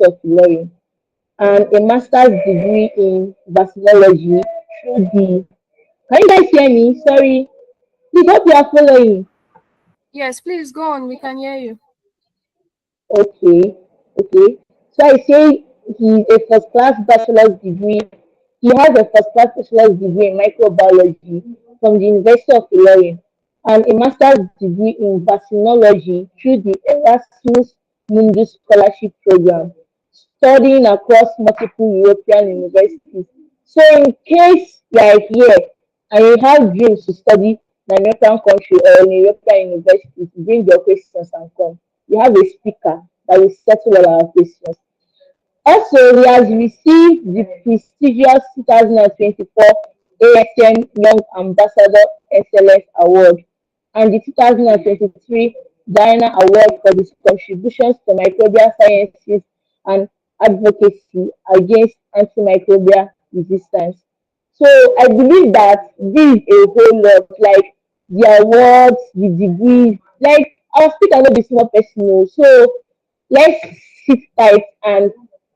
of Learning and a master's degree in vaccinology through the. Can you guys hear me? Sorry. Please hope you are following. Yes, please go on. We can hear you. Okay, okay. So I say he's a first class bachelor's degree. He has a first class bachelor's degree in microbiology from the University of Ilorin and a master's degree in vaccinology through the Erasmus Mundus Scholarship Program, studying across multiple European universities. So in case you are here and you have dreams to study in an European country or in a European university, bring your questions and come. We have a speaker that will settle all our questions. Also, he has received the prestigious 2024 ASM Young Ambassador Excellence Award and the 2023 Diana Award for his contributions to microbial sciences and advocacy against antimicrobial resistance. So I believe that this is a whole lot, like the awards, the degrees, like our speaker no be small person o. So let's sit tight and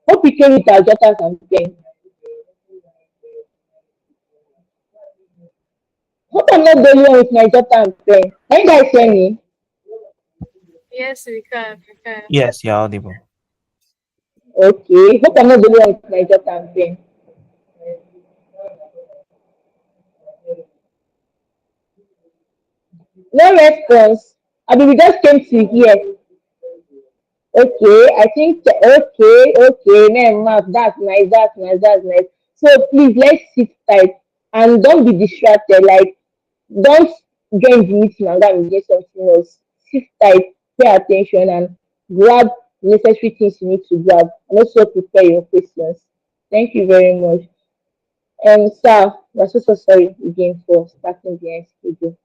hope you came with our jotters and pen. Hope I'm not the only one with my jotter and pen. Can you guys hear me? Yes, we can. We can. Yes, you're audible. Okay. Hope I'm not the only one with my jotter and pen. No response. I mean, we just came to hear. Okay, I think okay, man, Mark, that's nice, that's nice, that's nice. So please let's sit tight and don't be distracted. Like don't join the meeting and that will get something else. Sit tight, pay attention and grab necessary things you need to grab and also prepare your questions. Thank you very much. And sir, we're so sorry again for starting the schedule.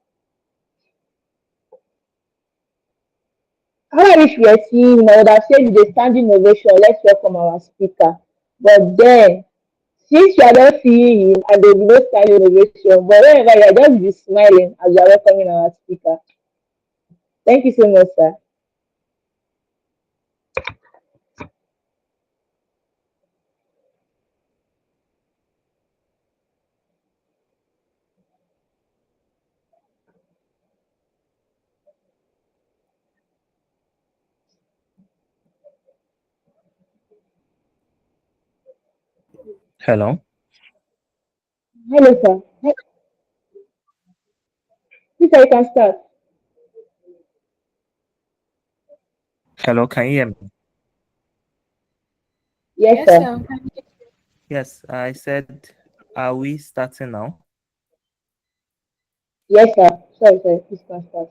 How I wish we were seeing him, I would have said with a standing ovation, let's welcome our speaker. But then, since you are not seeing him and there will be no standing ovation, but wherever you are, just be smiling as you are welcoming our speaker. Thank you so much, sir. Hello. Hello, sir. Please, sir, you can start. Hello, can you hear me? Yes, Yes, sir. sir. We can hear Yes, I said, are we starting now? Yes, sir. Sorry, please can start.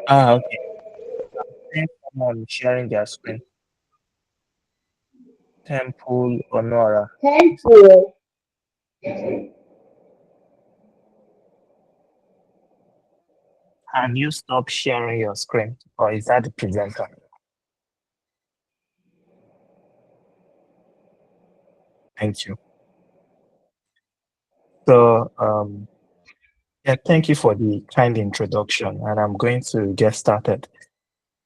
Okay. Seeing someone sharing their screen. Temple Honora. Thank you. Have you stopped sharing your screen, or is that the presenter? Thank you. So, yeah, thank you for the kind introduction, and I'm going to get started.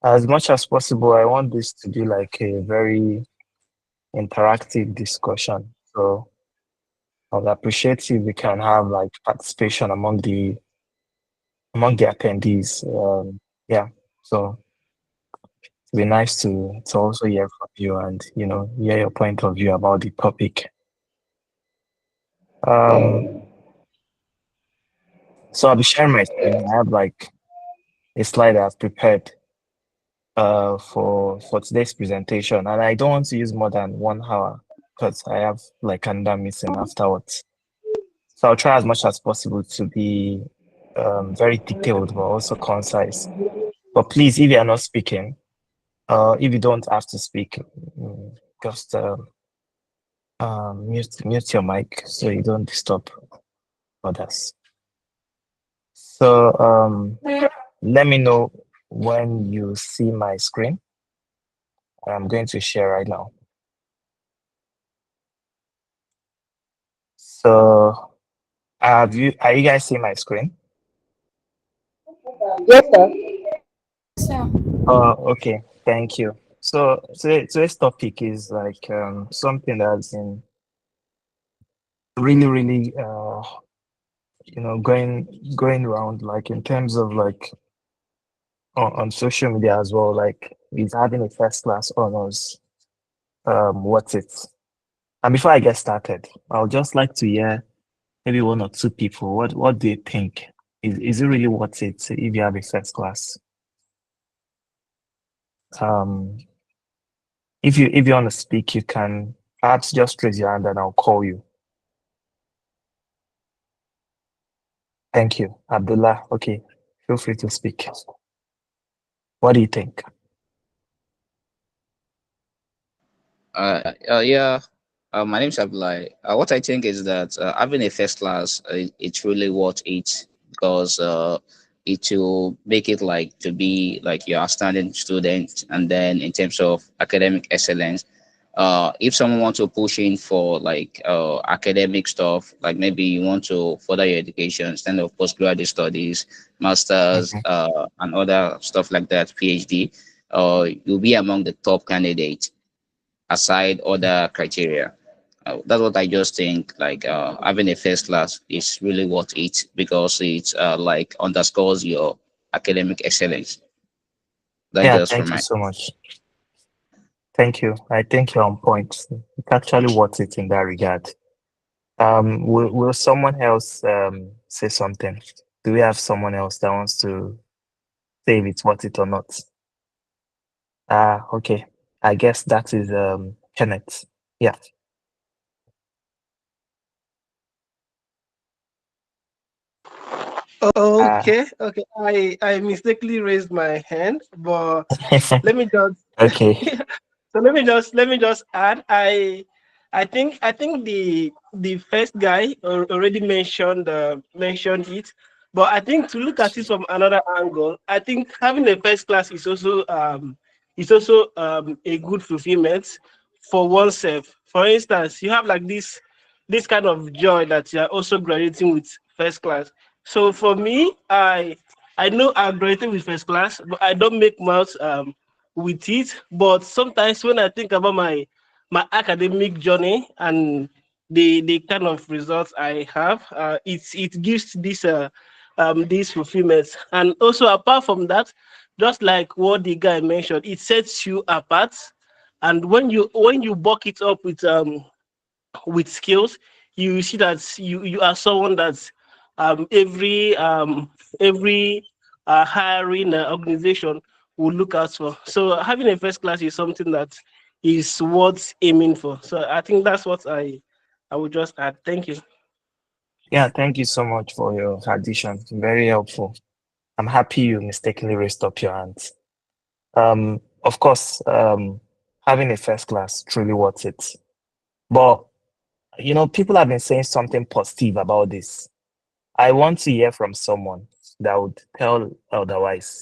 As much as possible, I want this to be like a very interactive discussion. So I would appreciate if we can have like participation among the attendees. Yeah, so it'd be nice to also hear from you and hear your point of view about the topic. Um, so I'll be sharing my screen. I have like a slide I've prepared for today's presentation, and I don't want to use more than 1 hour because I have like another meeting afterwards. So I'll try as much as possible to be very detailed but also concise. But please, if you are not speaking, if you don't have to speak, just mute your mic so you don't disturb others. So let me know when you see my screen. I'm going to share right now. So are you guys seeing my screen? Yes, sir. you, sir. Okay, thank you. So today's topic is like something that's been really, really going around like in terms of like on social media as well, like is having a first class honors what's it? And before I get started, I would just like to hear maybe one or two people. What do you think? Is it really worth it if you have a first class? Um, if you want to speak, you can perhaps just raise your hand and I'll call you. Thank you, Abdullah. Okay, feel free to speak. What do you think? Yeah. My name's Abdullah. What I think is that having a first class, it's really worth it because it will make it like to be like you're a outstanding student, and then in terms of academic excellence, if someone wants to push in for like academic stuff, like maybe you want to further your education, stand of postgraduate studies, masters, Mhm. and other stuff like that, PhD, you'll be among the top candidates aside other criteria. That's what I just think. Like having a first class is really worth it because it like underscores your academic excellence. That's Yeah, just from thank you my. so much. Thank you. I think you're on point. It's actually worth it in that regard. Will someone else say something? Do we have someone else that wants to say if it's worth it or not? Okay. I guess that is Kenneth. Yeah. Uh Okay. I mistakenly raised my hand, but let me just okay. so let me just add. I think the first guy already mentioned it, but I think to look at it from another angle, I think having a first class is also a good fulfillment for oneself. For instance, you have like this kind of joy that you are also graduating with first class. So for me, I know I graduated with first class, but I don't make much with it. But sometimes when I think about my academic journey and the kind of results I have, it gives this fulfillment. And also apart from that, just like what the guy mentioned, it sets you apart. And when you buck it up with skills, you see that you are someone that every hiring organization will look out for. So having a first class is something that is worth aiming for. So I think that's what I would just add. Thank you. Yeah, thank you so much for your addition. Very helpful. I'm happy you mistakenly raised up your hands. Of course, having a first class truly worth it. But people have been saying something positive about this. I want to hear from someone that would tell otherwise.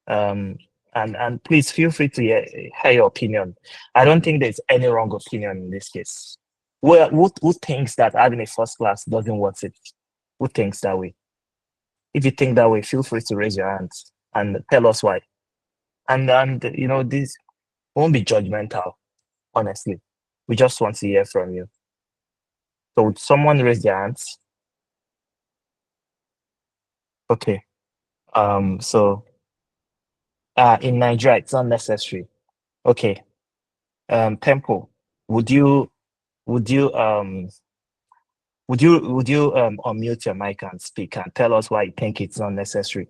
Um, and please feel free to hear your opinion. I don't think there's any wrong opinion in this case. Who thinks that having a first class doesn't worth it? Who thinks that way? If you think that way, feel free to raise your hands and tell us why. And this won't be judgmental, honestly. We just want to hear from you. So would someone raise their hands? Okay. So in Nigeria, it's not necessary. Okay. Temple, would you would you um would you unmute your mic and speak and tell us why you think it's not necessary?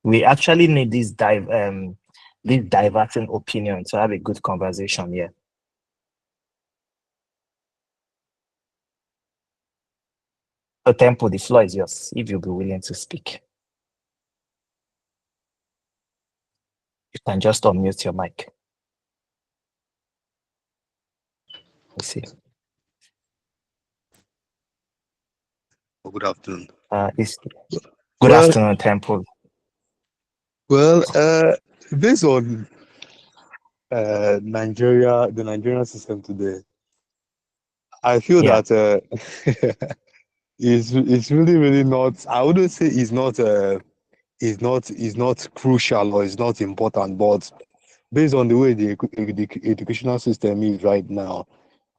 We actually need this diverting opinion to have a good conversation here. So Temple, the floor is yours if you'll be willing to speak. You can just unmute your mic. Let's see. Good afternoon. It's good Well, afternoon, Temple. well, based on the Nigerian system today, I feel Yeah, that it's really really not. I wouldn't say it's not crucial or it's not important, but based on the way the educational system is right now,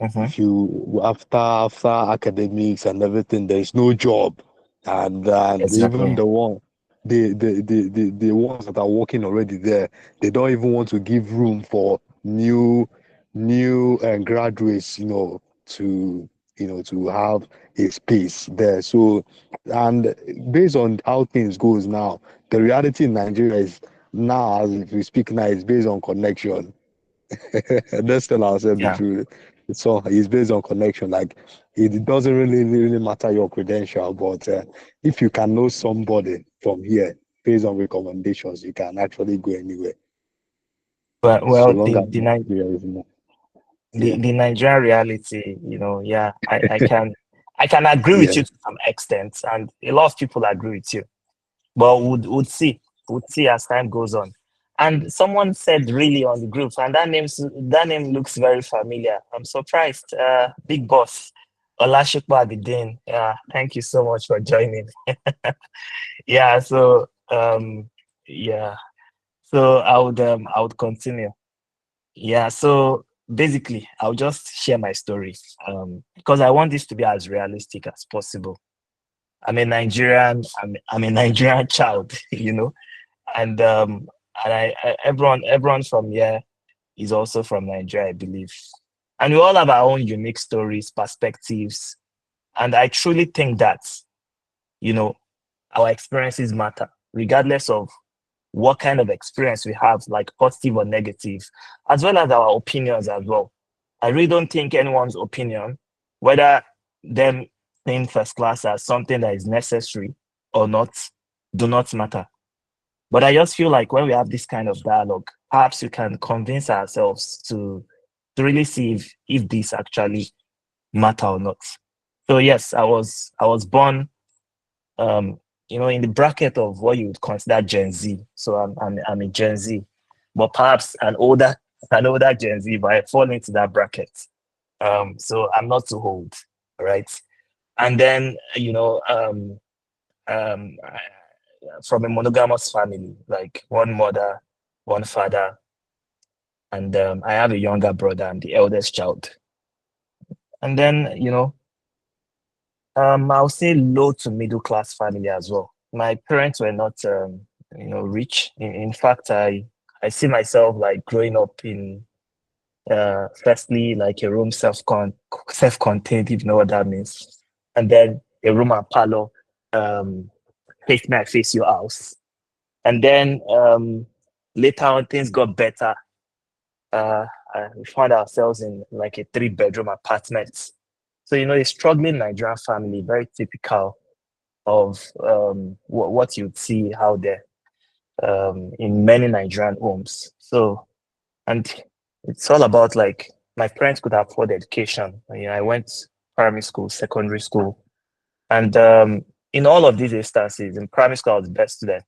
if you after academics and everything, there's no job, and even Exactly. the ones that are working already there, they don't even want to give room for new graduates, to have a space there. So, and based on how things goes now, the reality in Nigeria is now, as we speak now, is based on connection. Let's tell ourselves the Yeah. truth. So it's based on connection. Like, it doesn't really matter your credential, but if you can know somebody from here based on recommendations, you can actually go anywhere. But So well, long as Nigeria is more. Yeah, the Nigerian reality, yeah, I can agree with yeah. you to some extent, and a lot of people agree with you. But would see as time goes on. And someone said really on the group, and that name looks very familiar. I'm surprised. Big boss, Olashikwa Abidin. Yeah, thank you so much for joining. Yeah, so yeah, so I would continue. Yeah, so basically, I'll just share my story because I want this to be as realistic as possible. I'm a Nigerian. I'm a Nigerian child, and everyone from here is also from Nigeria, I believe. And we all have our own unique stories, perspectives, and I truly think that you know our experiences matter, regardless of what kind of experience we have, like positive or negative, as well as our opinions as well. I really don't think anyone's opinion, whether them in first class as something that is necessary or not, do not matter. But I just feel like when we have this kind of dialogue, perhaps we can convince ourselves to really see if this actually matter or not. So yes, I was born in the bracket of what you would consider Gen Z. So I'm a Gen Z, but perhaps an older Gen Z, but I fall into that bracket. So I'm not too old, right? And then from a monogamous family, like one mother, one father, and I have a younger brother. I'm the eldest child. And then I'll say low to middle class family as well. My parents were not rich. In fact, I see myself like growing up in firstly like a room self-contained, if you know what that means, and then a room and parlor, um, face me, I face your house, and then later on things got better. uh, we found ourselves in like a three-bedroom apartment. So, a struggling Nigerian family, very typical of what you'd see out there in many Nigerian homes. So, and it's all about like my parents could afford education. I went primary school, secondary school, and in all of these instances, in primary school, I was the best student.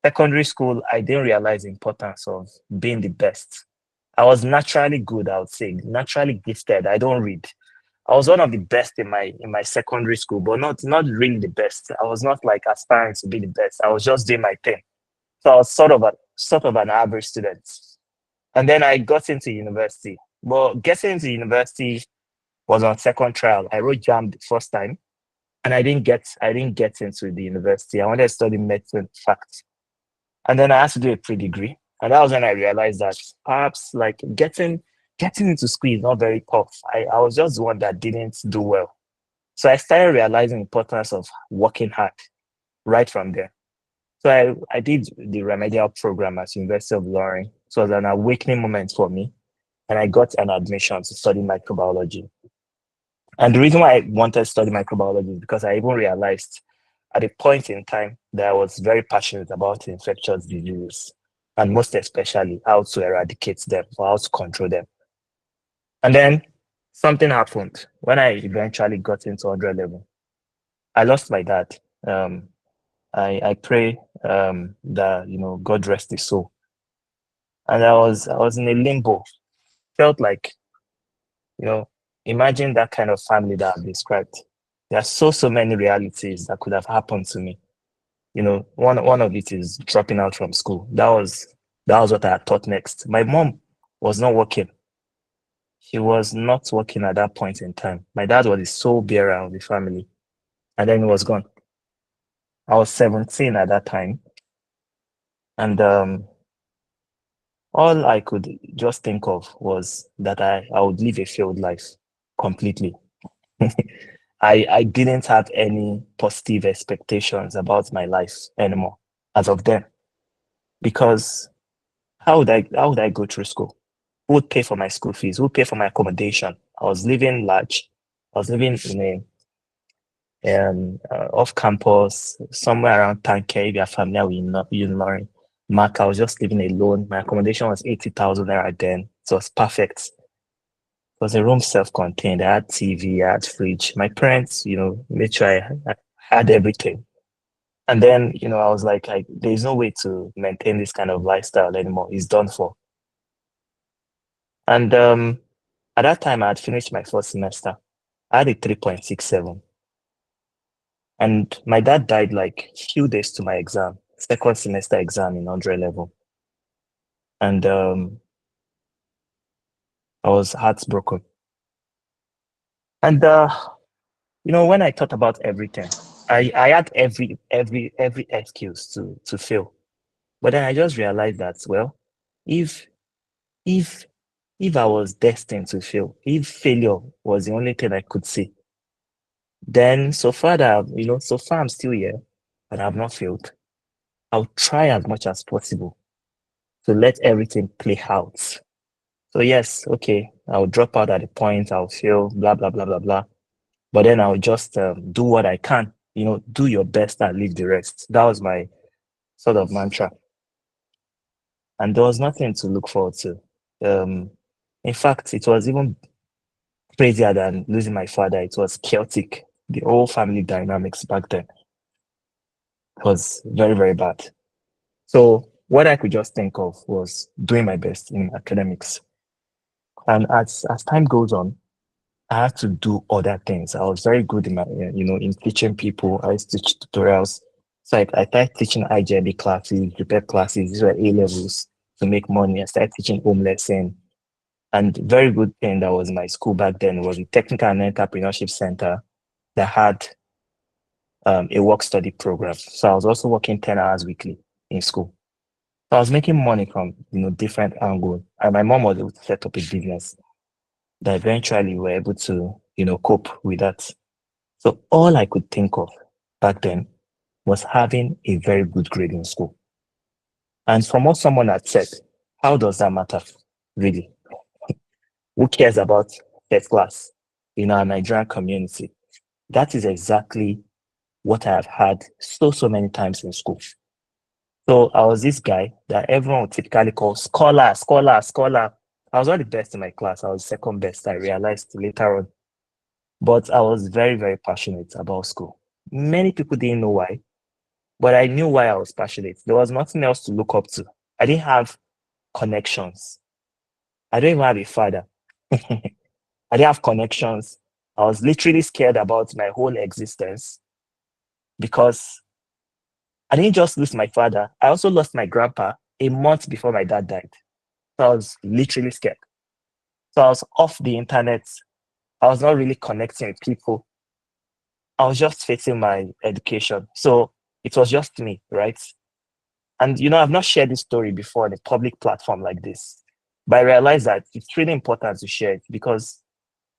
Secondary school, I didn't realize the importance of being the best. I was naturally good, I would say, naturally gifted. I don't read. I was one of the best in my secondary school, but not really the best. I was not like aspiring to be the best. I was just doing my thing. So I was sort of an average student. And then I got into university. But getting into university was on second trial. I wrote JAM the first time, and I didn't get into the university. I wanted to study medicine, in fact. And then I had to do a pre-degree. And that was when I realized that perhaps like getting into school is not very tough. I was just the one that didn't do well. So I started realizing the importance of working hard right from there. So I did the remedial program at University of Loring. So it was an awakening moment for me. And I got an admission to study microbiology. And the reason why I wanted to study microbiology is because I even realized at a point in time that I was very passionate about infectious diseases, and most especially how to eradicate them or how to control them. And then something happened when I eventually got into 100 level. I lost my dad. Um, I pray that God rest his soul. And I was in a limbo. Felt like you know imagine that kind of family that I've described. There are so many realities that could have happened to me. One of it is dropping out from school. That was what I had thought next. My mom was not working. She was not working at that point in time. My dad was the sole bearer of the family, and then he was gone. I was 17 at that time, and all I could just think of was that I would live a failed life completely. I didn't have any positive expectations about my life anymore as of then, because how would I go through school? Who would pay for my school fees? Who would pay for my accommodation? I was living large. I was living in a off campus somewhere around Tanke. If you're familiar with Lauren, Mark, I was just living alone. My accommodation was 80,000 naira then. So it was perfect. It was a room self-contained. I had TV, I had fridge. My parents, made sure I had everything. And then, I was like, there's no way to maintain this kind of lifestyle anymore. It's done for. And at that time, I had finished my first semester. I had a 3.67. And my dad died like few days to my exam, second semester exam in 100 level. And I was heartbroken. And when I thought about everything, I had every excuse to fail. But then I just realized that, well, if if if I was destined to fail, if failure was the only thing I could see, then so far I'm still here and I've not failed. I'll try as much as possible to let everything play out. So yes, okay, I'll drop out at the point, I'll fail, blah blah blah blah blah. But then I'll just do what I can. Do your best and leave the rest. That was my sort of mantra, and there was nothing to look forward to. Um, in fact, it was even crazier than losing my father. It was chaotic. The whole family dynamics back then was very, very bad. So what I could just think of was doing my best in academics. And as time goes on, I had to do other things. I was very good in in teaching people. I used to teach tutorials. So I started teaching IJB classes, prepare classes. These were A levels to make money. I started teaching home lesson. And very good thing that was my school back then was the Technical and Entrepreneurship Center that had a work study program. So I was also working 10 hours weekly in school. So I was making money from different angles. And my mom was able to set up a business that eventually we were able to cope with that. So all I could think of back then was having a very good grade in school. And from what someone had said, how does that matter? Really? Who cares about first class in our Nigerian community? That is exactly what I have had so many times in school. So I was this guy that everyone would typically call scholar, scholar, scholar. I was not the best in my class. I was second best. I realized later on. But I was very, very passionate about school. Many people didn't know why, but I knew why I was passionate. There was nothing else to look up to. I didn't have connections. I don't even have a father. I didn't have connections. I was literally scared about my whole existence because I didn't just lose my father. I also lost my grandpa a month before my dad died. So I was literally scared. So I was off the internet. I was not really connecting with people. I was just facing my education. So it was just me, right? And I've not shared this story before on a public platform like this. But I realized that it's really important to share it because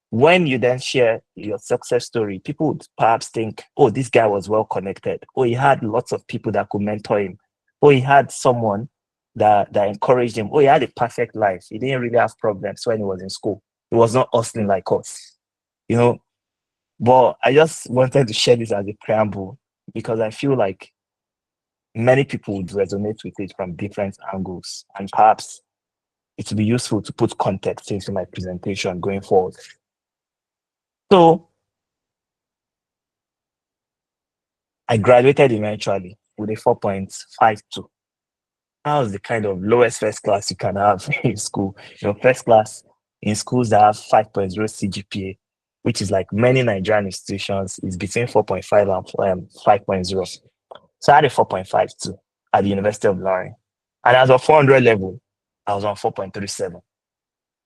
when you then share your success story, people would perhaps think, oh, this guy was well connected. Oh, he had lots of people that could mentor him. Oh, he had someone that encouraged him. Oh, he had a perfect life. He didn't really have problems when he was in school. He was not hustling like us, you know. But I just wanted to share this as a preamble because I feel like many people would resonate with it from different angles. And perhaps it would be useful to put context into my presentation going forward. So I graduated eventually with a 4.52. That was the kind of lowest first class you can have in school. First class in schools that have 5.0 CGPA, which is like many Nigerian institutions, is between 4.5 and 5.0. So I had a 4.52 at the University of Lauren. And as of 400 level, I was on 4.37.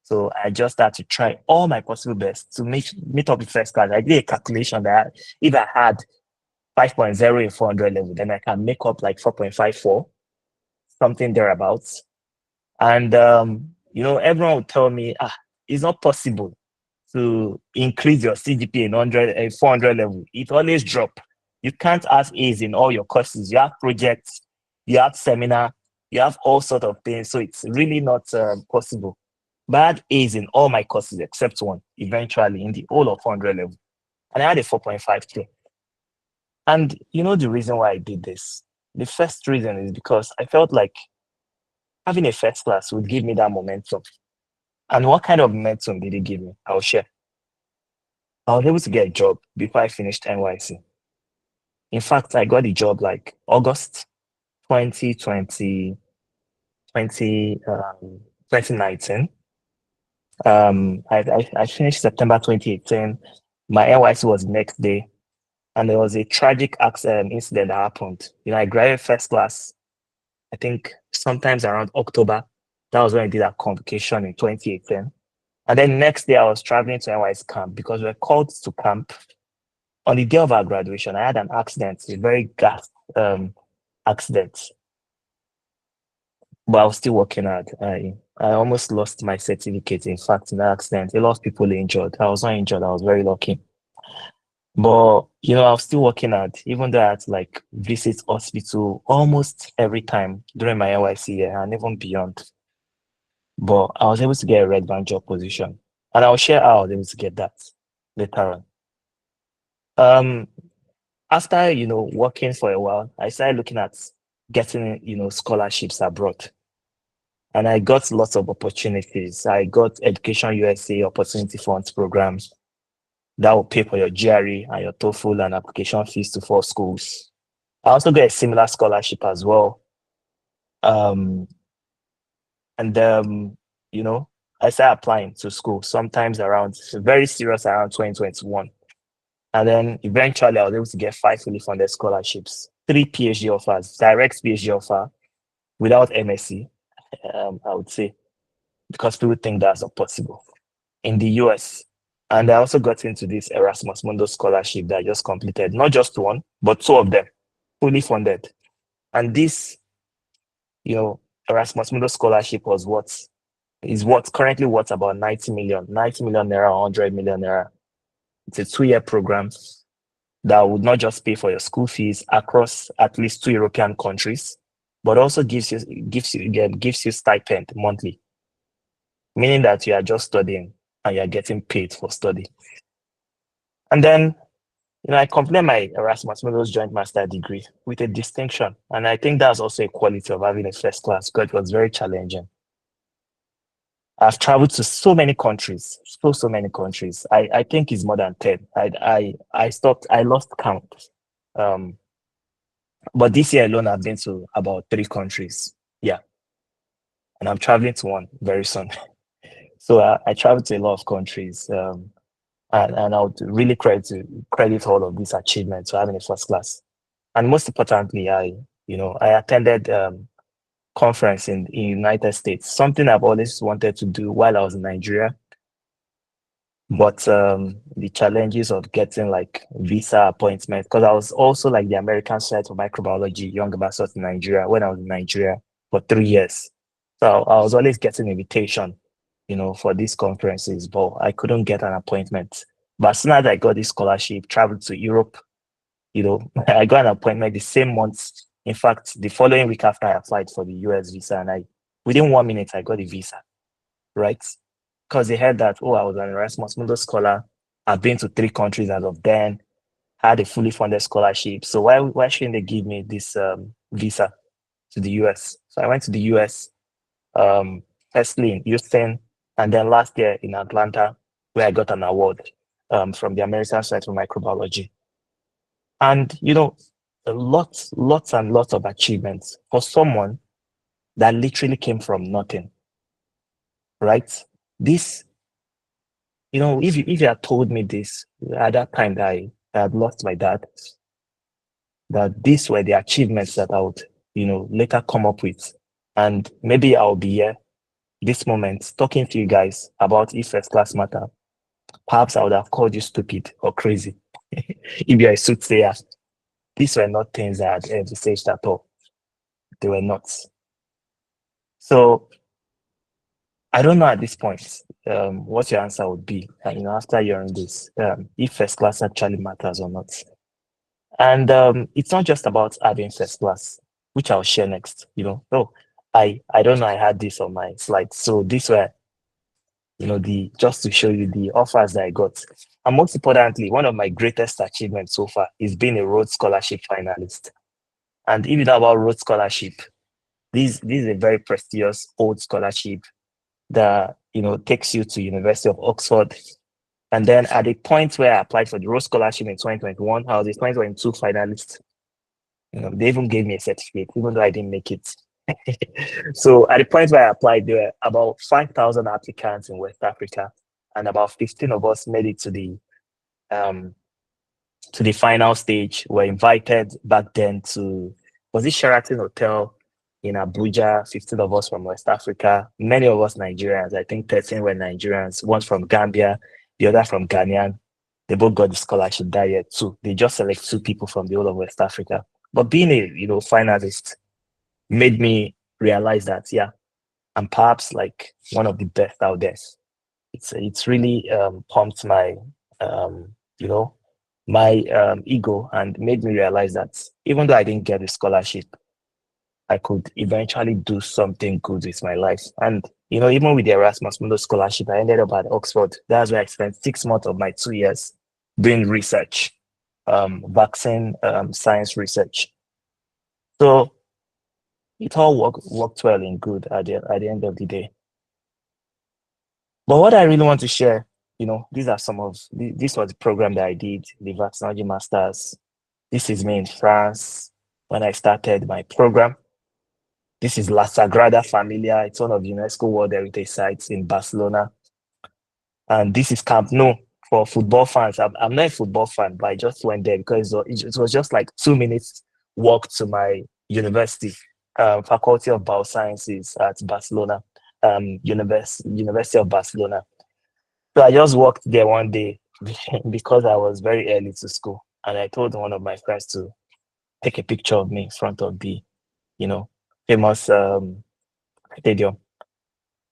So I just had to try all my possible best to meet up with first class. I did a calculation that if I had 5.0 in 400 level, then I can make up like 4.54, something thereabouts. And everyone would tell me, it's not possible to increase your CGPA in 400 level. It always drop. You can't have A's in all your courses. You have projects, you have seminar, you have all sort of things. So it's really not possible. But I had A's in all my courses except one, eventually in the whole of 400 level. And I had a 4.52. And the reason why I did this? The first reason is because I felt like having a first class would give me that momentum. And what kind of momentum did it give me? I'll share. I was able to get a job before I finished NYC. In fact, I got a job like August 2020, 2019. I finished September 2018. My NYC was the next day, and there was a tragic accident incident that happened. I graduated first class, I think sometimes around October. That was when I did that convocation in 2018. And then next day I was traveling to NYC camp because we were called to camp. On the day of our graduation, I had an accident, a very gas accident. But I was still working hard. I almost lost my certificate. In fact, in that accident, a lot of people injured. I was not injured. I was very lucky. But I was still working hard, even though I had to like visit hospital almost every time during my NYC year and even beyond. But I was able to get a red band job position, and I'll share how I was able to get that later on. After working for a while, I started looking at getting scholarships abroad, and I got lots of opportunities. I got Education USA Opportunity Funds programs that will pay for your GRE and your TOEFL and application fees to 4 schools. I also got a similar scholarship as well. And I started applying to school sometimes very serious around 2021. And then eventually I was able to get 5 fully funded scholarships, 3 PhD offers, direct PhD offer without MSc, I would say, because people think that's not possible in the US. And I also got into this Erasmus Mundus Scholarship that I just completed, not just one, but 2 of them, fully funded. And this, Erasmus Mundus Scholarship is currently worth about 90 million naira, 100 million naira. It's a 2-year program that would not just pay for your school fees across at least 2 European countries, but also gives you stipend monthly, meaning that you are just studying and you are getting paid for study. And then, I completed my Erasmus Mundus joint master degree with a distinction, and I think that's also a quality of having a first class because it was very challenging. I've traveled to so many countries, so many countries. I think it's more than 10. I lost count. But this year alone, I've been to about 3 countries. Yeah. And I'm traveling to one very soon. So I traveled to a lot of countries. And I would really credit all of these achievements to having a first class. And most importantly, I attended conference in United States, something I've always wanted to do while I was in Nigeria. But the challenges of getting like visa appointment, because I was also like the American side for microbiology, young ambassador in Nigeria when I was in Nigeria for 3 years. So I was always getting invitation, for these conferences, but I couldn't get an appointment. But as soon as I got this scholarship, traveled to Europe, I got an appointment the same month. In fact, the following week after I applied for the US visa, and within 1 minute, I got a visa, right? Because they heard that, I was an Erasmus Mundus Scholar. I've been to 3 countries as of then, had a fully funded scholarship. So why shouldn't they give me this visa to the US? So I went to the US, firstly in Houston, and then last year in Atlanta, where I got an award from the American Center for Microbiology. And, lots and lots of achievements for someone that literally came from nothing, right? This, if you had told me this at that time that I had lost my dad, that these were the achievements that I would, later come up with, And maybe I'll be here this moment talking to you guys about if first class matter. Perhaps I would have called you stupid or crazy if you're a soothsayer. These were not things I had envisaged at all. They were not. So I don't know at this point what your answer would be, after hearing this, if first class actually matters or not. And it's not just about having first class, which I'll share next. Oh, I don't know. I had this on my slides, so these were just to show you the offers that I got. And most importantly, one of my greatest achievements so far is being a Rhodes Scholarship finalist. And if you know about Rhodes Scholarship, this is a very prestigious old scholarship that takes you to University of Oxford. And then at the point where I applied for the Rhodes Scholarship in 2021, I was a 2022 finalist. They even gave me a certificate, even though I didn't make it. So at the point where I applied, there were about 5,000 applicants in West Africa, and about 15 of us made it to the final stage. We're invited back then to, was it Sheraton Hotel in Abuja? 15 of us from West Africa, many of us Nigerians. I think 13 were Nigerians, one from Gambia, the other from Ghanaian. They both got the scholarship that year too. They just select 2 people from the whole of West Africa. But being a finalist made me realize that I'm perhaps like one of the best out there. It's really pumped my my ego, and made me realize that even though I didn't get the scholarship, I could eventually do something good with my life. And even with the Erasmus Mundus Scholarship, I ended up at Oxford. That's where I spent 6 months of my 2 years doing research, vaccine science research. So it all worked well and good at the end of the day. But what I really want to share, these are some of this was the program that I did, the Vaccinology Masters. This is me in France when I started my program. This is La Sagrada Familia. It's one of the UNESCO World Heritage Sites in Barcelona. And this is Camp Nou for football fans. I'm not a football fan, but I just went there because it was just like 2 minutes walk to my university, Faculty of Biosciences at Barcelona, University of Barcelona. So I just walked there one day because I was very early to school, and I told one of my friends to take a picture of me in front of the, famous stadium.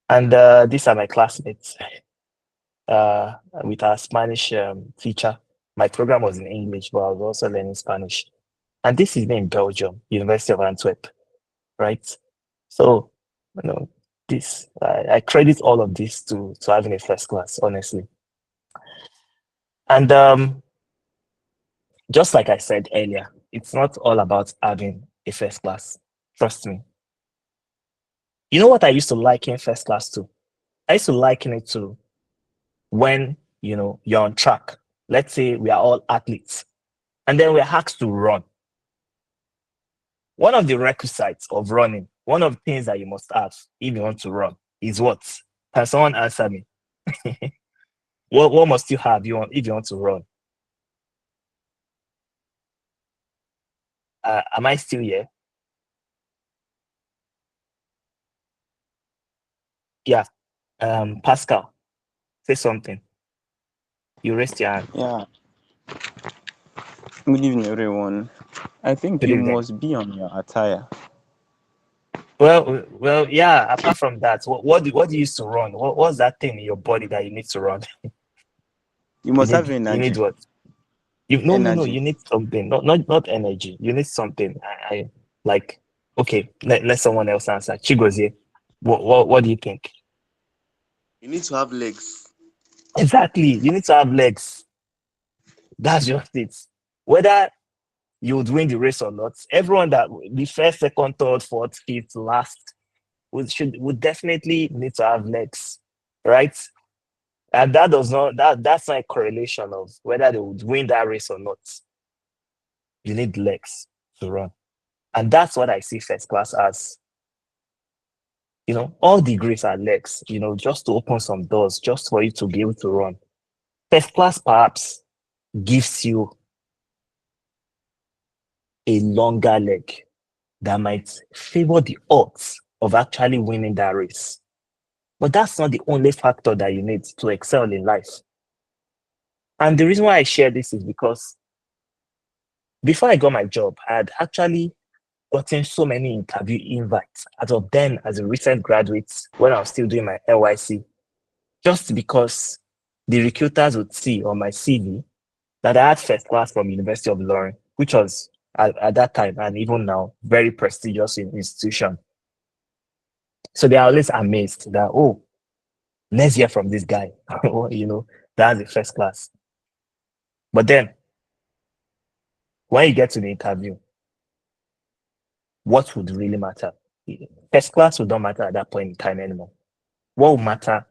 And these are my classmates with our Spanish teacher. My program was in English, but I was also learning Spanish. And this is me in Belgium, University of Antwerp, right? So, this I credit all of this to having a first class, honestly. And just like I said earlier, it's not all about having a first class. Trust me. You know what I used to liken first class to? I used to liken it to when you're on track. Let's say we are all athletes, and then we're asked to run. One of the requisites of running, one of the things that you must have if you want to run is what? Can someone answer me? What must you have if you want to run? Am I still here? Yeah. Pascal, say something. You raised your hand. Yeah, good evening, everyone. I think Good you evening. must be on your attire. Well, yeah. Apart from that, what do you use to run? What's that thing in your body that you need to run? You must have You need energy. what? No. Energy. You need something. Not energy. You need something. I like. Okay, let someone else answer. Chigozie, what do you think? You need to have legs. Exactly. You need to have legs. That's just it. Whether you would win the race or not, everyone that the first, second, third, fourth, fifth, last would definitely need to have legs, right? And that's not a correlation of whether they would win that race or not. You need legs to run. And that's what I see first class as. All degrees are legs, just to open some doors, just for you to be able to run. First class perhaps gives you a longer leg that might favor the odds of actually winning that race. But that's not the only factor that you need to excel in life. And the reason why I share this is because before I got my job, I had actually gotten so many interview invites as of then as a recent graduate when I was still doing my LYC, just because the recruiters would see on my CV that I had first class from University of Ilorin, which was at that time and even now very prestigious institution. So they are always amazed that, oh, let's hear from this guy. That's the first class. But then when you get to the interview, what would really matter? First class would not matter at that point in time anymore. What will matter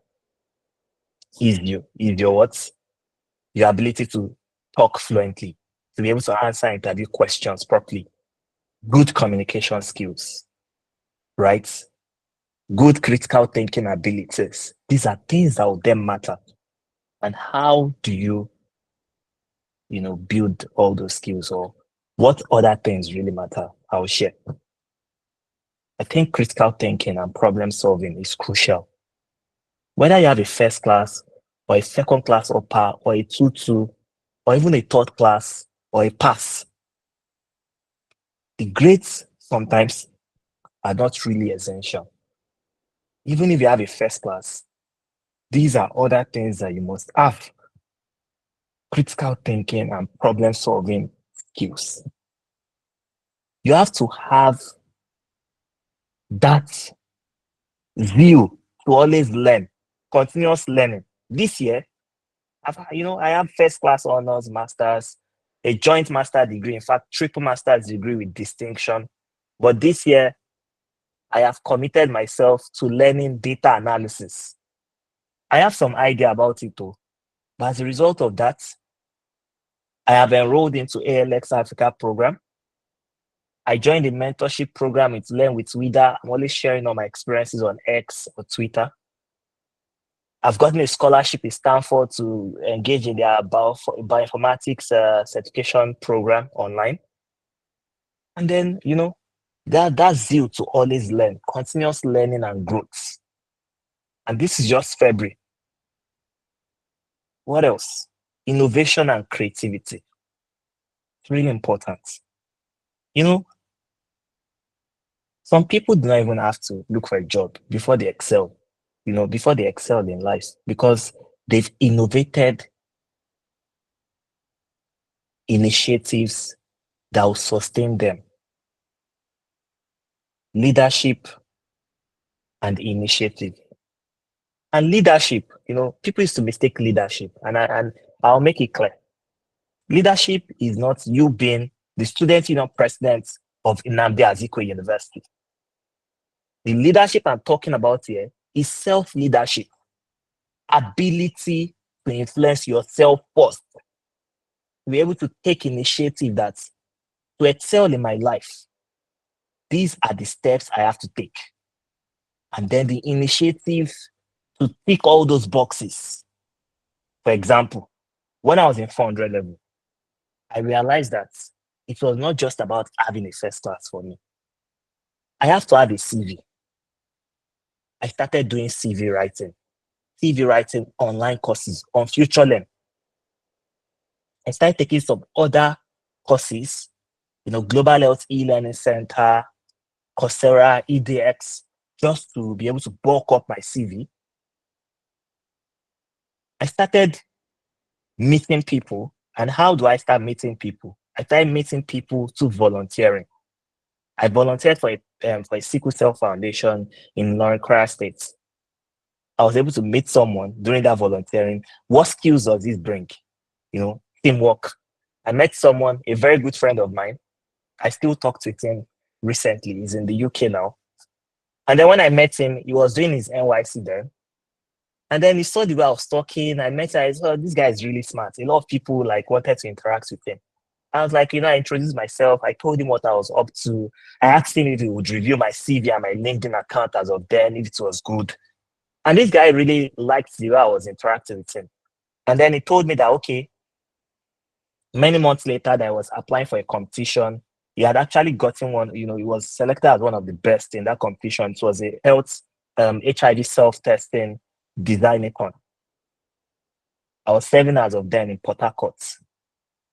is your what? Your ability to talk fluently, to be able to answer interview questions properly, good communication skills, right? Good critical thinking abilities. These are things that will then matter. And how do you build all those skills, or what other things really matter? I'll share. I think critical thinking and problem solving is crucial. Whether you have a first class or a second class upper or a 2-2 or even a third class or a pass, the grades sometimes are not really essential. Even if you have a first class, these are other things that you must have. Critical thinking and problem solving skills. You have to have that zeal to always learn, continuous learning. This year, I have first class honors, masters, a joint master degree, in fact, triple master's degree with distinction. But this year, I have committed myself to learning data analysis. I have some idea about it too. But as a result of that, I have enrolled into ALX Africa program. I joined the mentorship program with Learn with Wida. I'm always sharing all my experiences on X or Twitter. I've gotten a scholarship in Stanford to engage in their bioinformatics certification program online. And then, that zeal to always learn, continuous learning and growth. And this is just February. What else? Innovation and creativity. It's really important. Some people do not even have to look for a job before they excel, before they excel in life, because they've innovated initiatives that will sustain them. Leadership and initiative. And leadership, people used to mistake leadership, and I'll make it clear. Leadership is not you being the student union president of Nnamdi Azikiwe University. The leadership I'm talking about here is self-leadership, ability to influence yourself first, to be able to take initiative to excel in my life. These are the steps I have to take. And then the initiative to tick all those boxes. For example, when I was in 400 level, I realized that it was not just about having a first class for me. I have to have a CV. I started doing CV writing online courses on FutureLearn. I started taking some other courses, Global Health e-Learning Center, Coursera, EDX, just to be able to bulk up my CV. I started meeting people. And how do I start meeting people? I started meeting people through volunteering. I volunteered for a sickle cell foundation in Ilorin State. I was able to meet someone during that volunteering. What skills does this bring? Teamwork. I met someone, a very good friend of mine. I still talked to him recently. He's in the UK now. And then when I met him, he was doing his NYC there. And then he saw the way I was talking. I met him. I said, this guy is really smart. A lot of people wanted to interact with him. I was like, I introduced myself. I told him what I was up to. I asked him if he would review my CV and my LinkedIn account as of then, if it was good. And this guy really liked the way I was interacting with him. And then he told me that, okay, many months later, that I was applying for a competition He had actually gotten one, he was selected as one of the best in that competition. It was a health HIV self-testing designathon. I was serving as of then in Port Harcourt,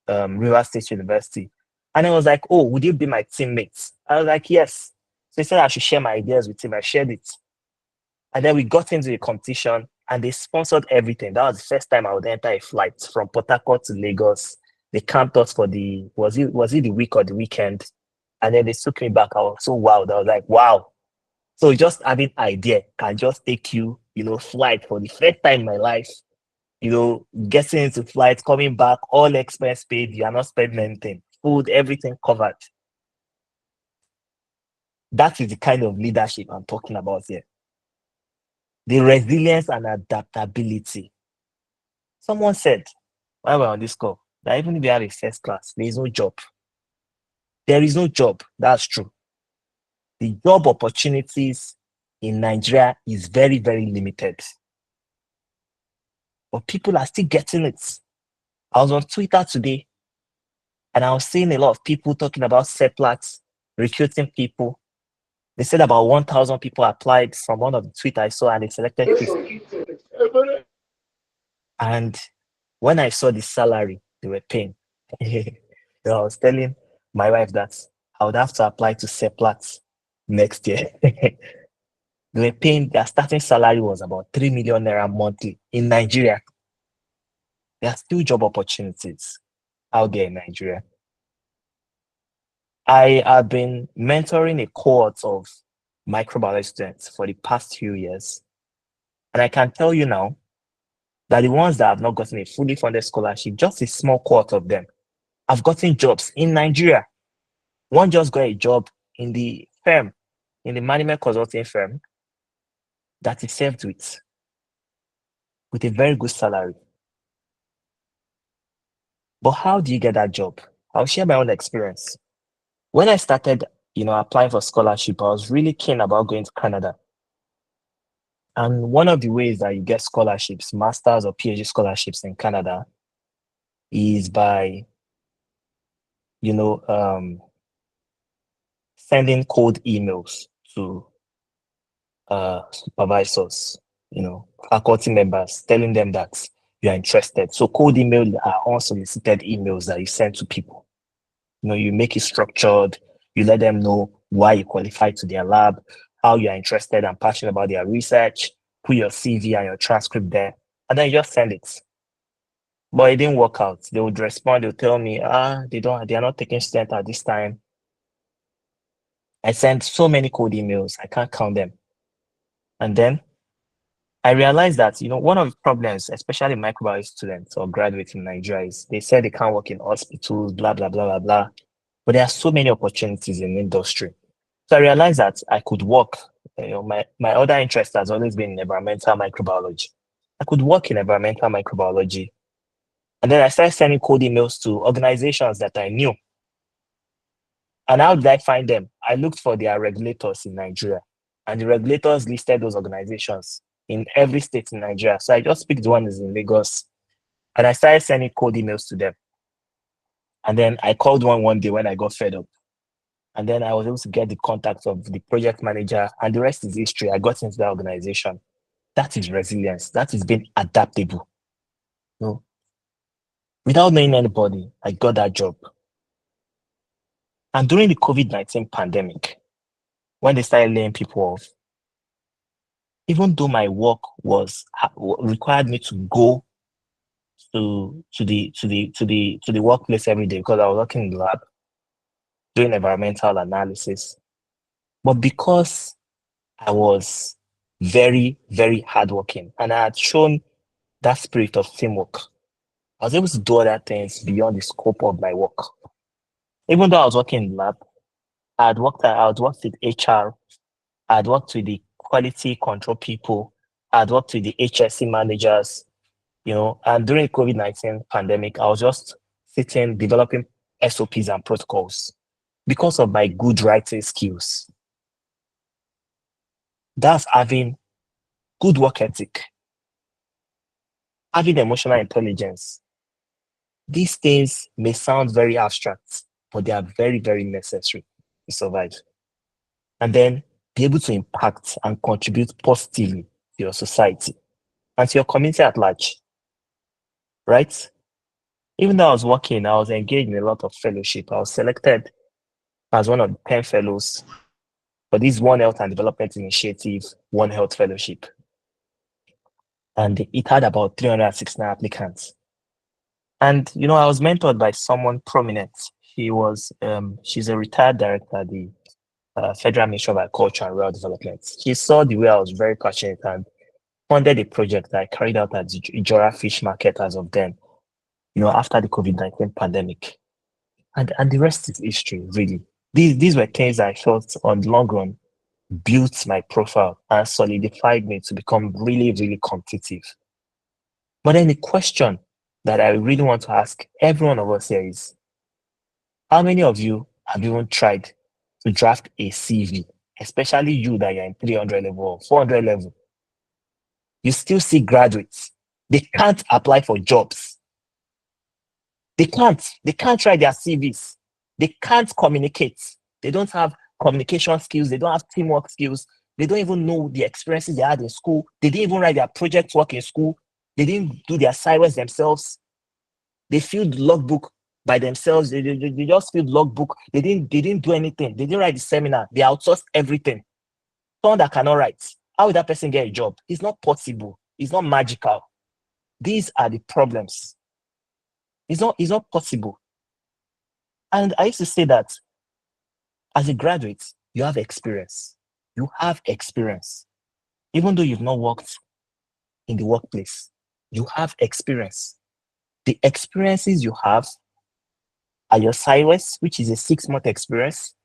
River State University. And it was like, oh, would you be my teammates? I was like, yes. So he said I should share my ideas with him. I shared it. And then we got into the competition and they sponsored everything. That was the first time I would enter a flight from Port Harcourt to Lagos. They camped us for was it the week or the weekend? And then they took me back. I was so wowed. I was like, wow. So just having idea can just take you, flight for the first time in my life, getting into flight, coming back, all expense paid. You are not spending anything. Food, everything covered. That is the kind of leadership I'm talking about here. The resilience and adaptability. Someone said, while we're on this call, that even if you have a first class, there is no job. There is no job. That's true. The job opportunities in Nigeria is very, very limited. But people are still getting it. I was on Twitter today and I was seeing a lot of people talking about CEPLAT, recruiting people. They said about 1,000 people applied from one of the tweets I saw and they selected 50. And when I saw the salary they were paying, I was telling my wife that I would have to apply to CEPLAT next year. They were paying, their starting salary was about 3 million naira monthly in Nigeria. There are still job opportunities out there in Nigeria. I have been mentoring a cohort of microbiology students for the past few years. And I can tell you now that the ones that have not gotten a fully funded scholarship, just a small cohort of them, have gotten jobs in Nigeria. One just got a job in the firm, in the management consulting firm that he served with a very good salary. But how do you get that job? I'll share my own experience. When I started, applying for scholarship, I was really keen about going to Canada. And one of the ways that you get scholarships, master's or PhD scholarships in Canada, is by, sending cold emails to supervisors, faculty members, telling them that you are interested. So cold emails are unsolicited emails that you send to people. You make it structured, you let them know why you qualified to their lab, how you are interested and passionate about their research, put your CV and your transcript there, and then you just send it. But it didn't work out. They would respond, they'll tell me, they are not taking students at this time. I sent so many cold emails, I can't count them. And then I realized that, one of the problems, especially microbiology students or graduates in Nigeria, is they say they can't work in hospitals, blah, blah, blah, blah, blah. But there are so many opportunities in industry. So I realized that I could work. My other interest has always been in environmental microbiology. I could work in environmental microbiology. And then I started sending cold emails to organizations that I knew. And how did I find them? I looked for their regulators in Nigeria. And the regulators listed those organizations in every state in Nigeria. So I just picked one is in Lagos. And I started sending cold emails to them. And then I called one day when I got fed up. And then I was able to get the contact of the project manager, and the rest is history. I got into that organization. That is resilience. That is being adaptable. Without knowing anybody, I got that job. And during the COVID-19 pandemic, when they started laying people off, even though my work required me to go to the workplace every day because I was working in the lab doing environmental analysis, but because I was very, very hardworking and I had shown that spirit of teamwork, I was able to do other things beyond the scope of my work. Even though I was working in the lab, I had worked with HR, I had worked with the quality control people, I had worked with the HSC managers, and during the COVID-19 pandemic, I was just sitting, developing SOPs and protocols because of my good writing skills. That's having good work ethic, having emotional intelligence. These things may sound very abstract, but they are very, very necessary to survive. And then be able to impact and contribute positively to your society and to your community at large, right? Even though I was working, I was engaged in a lot of fellowship. I was selected as one of the 10 fellows for this One Health and Development Initiative, One Health Fellowship. And it had about 369 applicants. And, I was mentored by someone prominent. She's a retired director at the Federal Ministry of Agriculture and Rural Development. She saw the way I was very passionate and funded a project that I carried out at the Ijora Fish Market as of then, after the COVID-19 pandemic. And the rest is history, really. These were things I felt on the long run built my profile and solidified me to become really, really competitive. But then the question that I really want to ask every one of us here is, how many of you have even tried to draft a CV, especially you that you're in 300 level or 400 level? You still see graduates. They can't apply for jobs. They can't write their CVs. They can't communicate. They don't have communication skills. They don't have teamwork skills. They don't even know the experiences they had in school. They didn't even write their project work in school. They didn't do their assignments themselves. They filled the logbook by themselves. They just filled logbook. They didn't do anything. They didn't write the seminar. They outsourced everything. Someone that cannot write, how will that person get a job? It's not possible. It's not magical. These are the problems. It's not possible. And I used to say that as a graduate, you have experience. You have experience. Even though you've not worked in the workplace, you have experience. The experiences you have are your CIRES, which is a 6-month experience.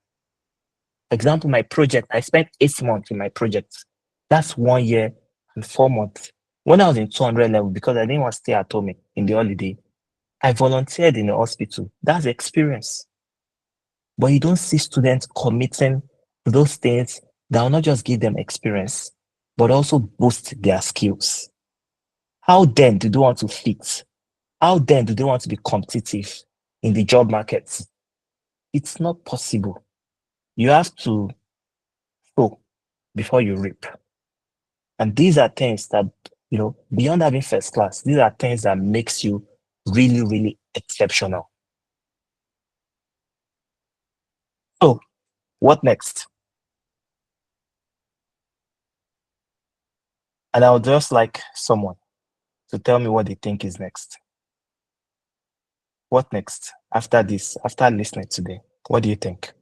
For example, my project, I spent 8 months in my project. That's 1 year and 4 months. When I was in 200 level, because I didn't want to stay at home in the holiday, I volunteered in a hospital. That's experience. But you don't see students committing to those things that will not just give them experience, but also boost their skills. How then do they want to fit? How then do they want to be competitive in the job markets? It's not possible. You have to sow before you reap. And these are things that, beyond having first class, these are things that makes you really, really exceptional. So, what next? And I would just like someone to tell me what they think is next. What next after this, after listening today? What do you think?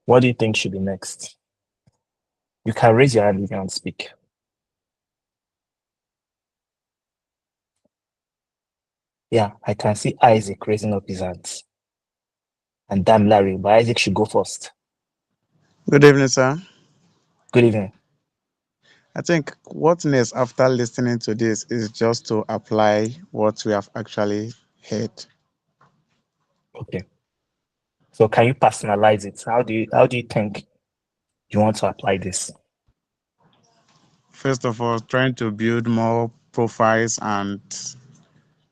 What do you think should be next? You can raise your hand if you want to speak. Yeah, I can see Isaac raising up his hands. And damn Larry, but Isaac should go first. Good evening, sir. Good evening. I think what next after listening to this is just to apply what we have actually heard. Okay. So can you personalize it? How do you think you want to apply this? First of all, trying to build more profiles and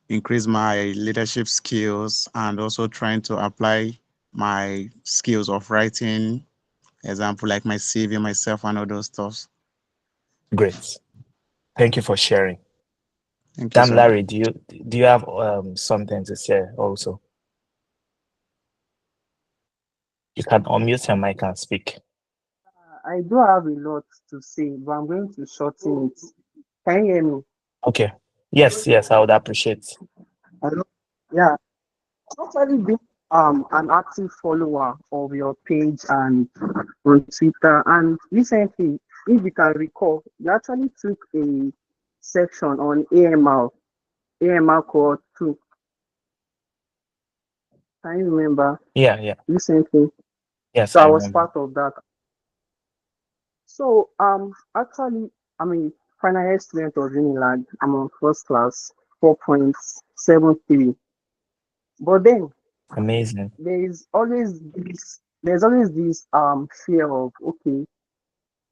increase my leadership skills, and also trying to apply my skills of writing, example like my CV, myself, and all those stuff. Great. Thank you for sharing. Thank you, Damn sir. Larry, do you have something to share also? You can unmute your mic and speak. I do have a lot to say, but I'm going to shorten it. Can you hear me? Okay. Yes, I would appreciate. Hello? Yeah. I've actually been an active follower of your page and on Twitter. And recently, if you can recall, you actually took a section on AMR Cohort 2. Can you remember? Yeah. Recently. Yes, So I I was remember. part of that. So actually, I mean, final year student of Unilag, I'm on first class, 4.73. But then Amazing. there's always this fear of, okay,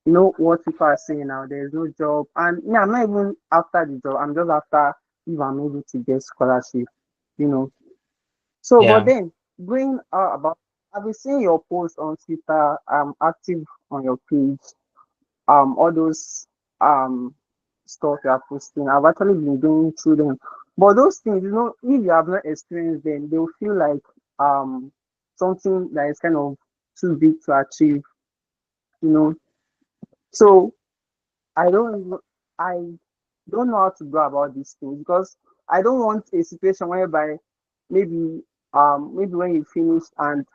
what people are saying now, there's no job. And yeah, I'm not even after the job, I'm just after if I'm able to get scholarship, you know. So but Yeah. then going about, I've been seeing your posts on Twitter, active on your page, all those um stuff you are posting. I've actually been going through them. But those things, if you have not experienced them, they'll feel like something that is kind of too big to achieve, you know. So I don't even- I don't know how to go about these things because I don't want a situation whereby maybe maybe when you finish and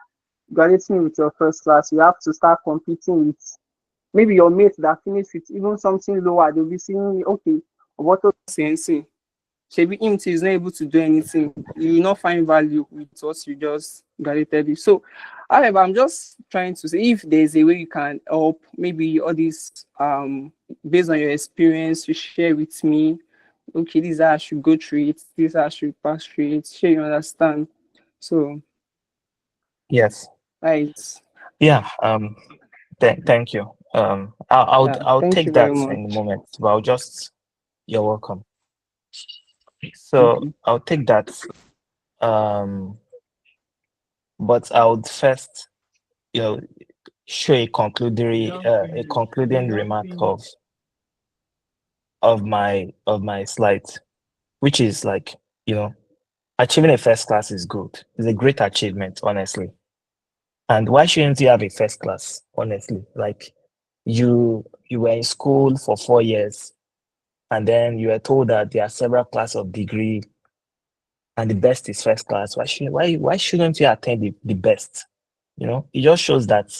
graduating with your first class, you have to start competing with maybe your mates that finish with even something lower. They'll be saying, okay, what sensing? Shebi him is not able to do anything. You will not find value with what you just graduated with. So, however, I'm just trying to say if there's a way you can help, maybe all this based on your experience, you share with me. Okay, this is how I should go through it. This is how I should pass through it. Sure, you understand. So, Yes. right. Yeah. Thank you. Yeah. I'll Thank you take very that in a much. moment, but I'll just. You're welcome. So Okay. I'll take that. Um, but I would first, you know, show a concluding remark of my slides, which is like, you know, achieving a first class is good. It's a great achievement, honestly. And why shouldn't you have a first class, honestly? Like you were in school for 4 years, and then you were told that there are several classes of degree, and the best is first class. Why shouldn't you attend the best? You know, it just shows that